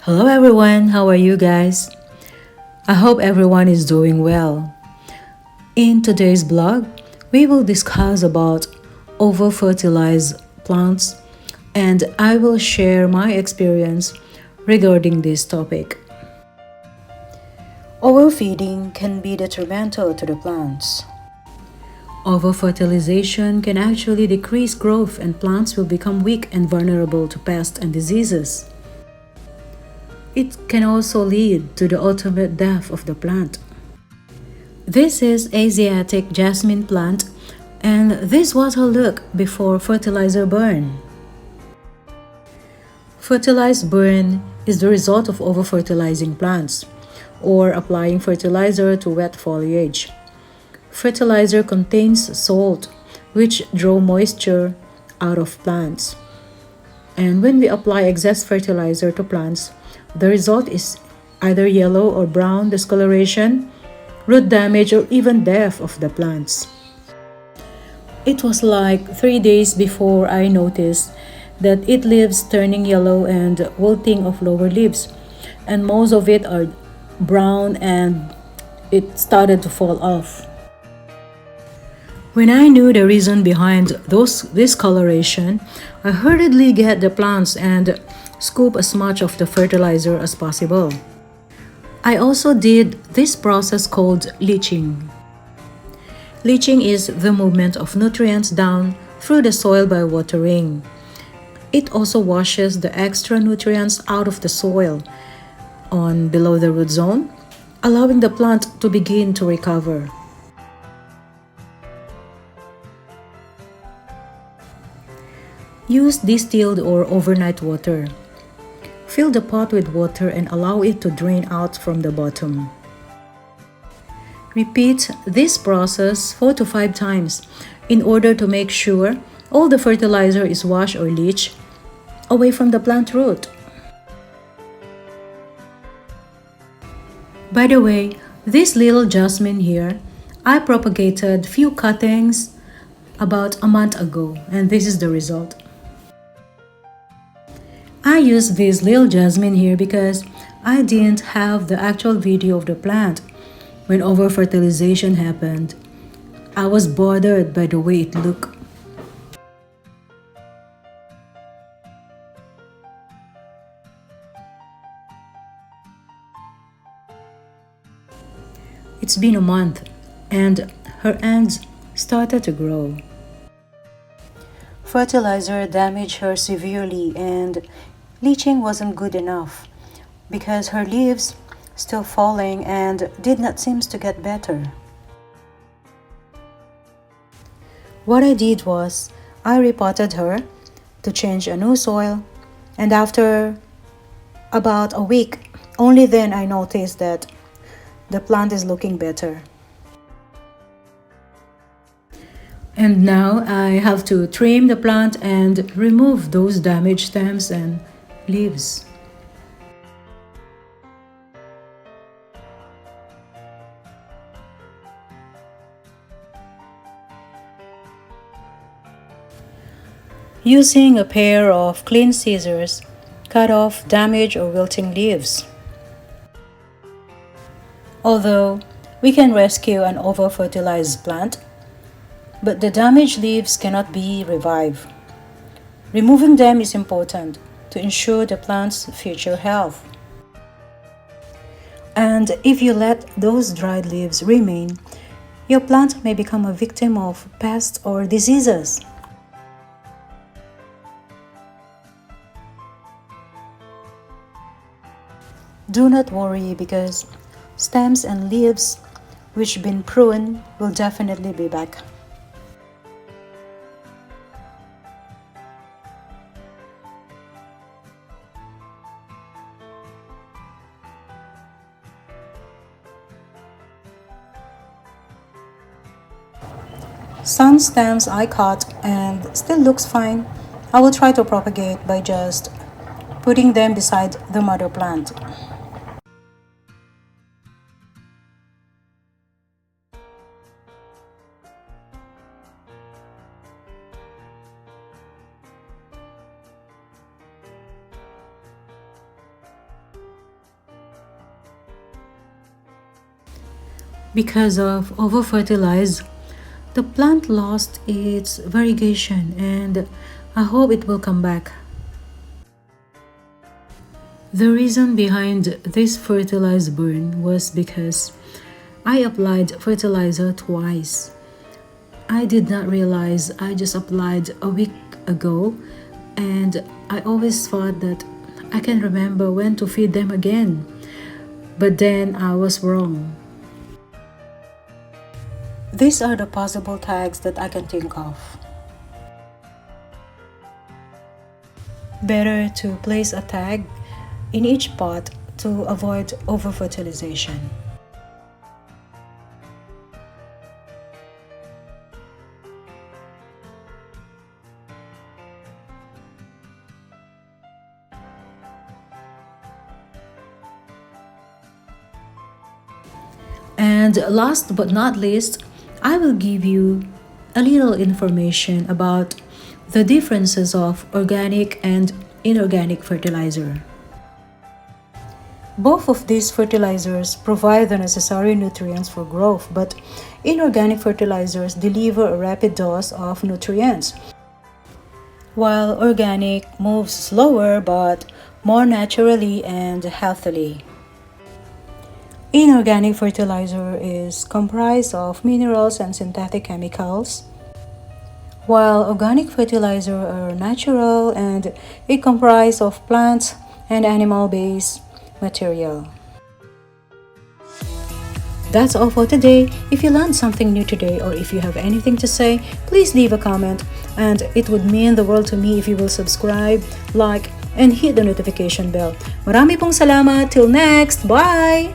Hello everyone, how are you guys? I hope everyone is doing well. In today's blog, we will discuss about over-fertilized plants and I will share my experience regarding this topic. Overfeeding can be detrimental to the plants. Over-fertilization can actually decrease growth and plants will become weak and vulnerable to pests and diseases. It can also lead to the ultimate death of the plant. This is Asiatic jasmine plant and this was her look before fertilizer burn. Fertilized burn is the result of over-fertilizing plants or applying fertilizer to wet foliage. Fertilizer contains salt which draw moisture out of plants. And when we apply excess fertilizer to plants, the result is either yellow or brown discoloration, root damage, or even death of the plants. It was like 3 days before I noticed that it leaves turning yellow and wilting of lower leaves, and most of it are brown and it started to fall off. When I knew the reason behind this discoloration, I hurriedly get the plants and scoop as much of the fertilizer as possible. I also did this process called leaching. Leaching is the movement of nutrients down through the soil by watering. It also washes the extra nutrients out of the soil on below the root zone, allowing the plant to begin to recover. Use distilled or overnight water. Fill the pot with water and allow it to drain out from the bottom. Repeat this process 4 to 5 times in order to make sure all the fertilizer is washed or leached away from the plant root. By the way, this little jasmine here, I propagated few cuttings about a month ago and this is the result. I used this little jasmine here because I didn't have the actual video of the plant when over-fertilization happened. I was bothered by the way it looked. It's been a month and her ends started to grow. Fertilizer damaged her severely and leaching wasn't good enough because her leaves still falling and did not seem to get better. What I did was I repotted her to change a new soil, and after about a week, only then I noticed that the plant is looking better. And now I have to trim the plant and remove those damaged stems and leaves. Using a pair of clean scissors, cut off damaged or wilting leaves. Although we can rescue an over-fertilized plant, but the damaged leaves cannot be revived. Removing them is important to ensure the plant's future health. And if you let those dried leaves remain, your plant may become a victim of pests or diseases. Do not worry because stems and leaves which been pruned will definitely be back. Some stems I cut and still looks fine. I will try to propagate by just putting them beside the mother plant. Because of over-fertilized, the plant lost its variegation and I hope it will come back. The reason behind this fertilized burn was because I applied fertilizer twice. I did not realize I just applied a week ago, and I always thought that I can remember when to feed them again. But then I was wrong. These are the possible tags that I can think of. Better to place a tag in each pot to avoid over-fertilization. And last but not least, I will give you a little information about the differences of organic and inorganic fertilizer. Both of these fertilizers provide the necessary nutrients for growth, but inorganic fertilizers deliver a rapid dose of nutrients, while organic moves slower but more naturally and healthily. Inorganic fertilizer is comprised of minerals and synthetic chemicals, while organic fertilizer are natural and it comprises of plants and animal-based material. That's all for today. If you learned something new today or if you have anything to say, please leave a comment, and it would mean the world to me if you will subscribe, like, and hit the notification bell. Marami pong salamat. Till next. Bye!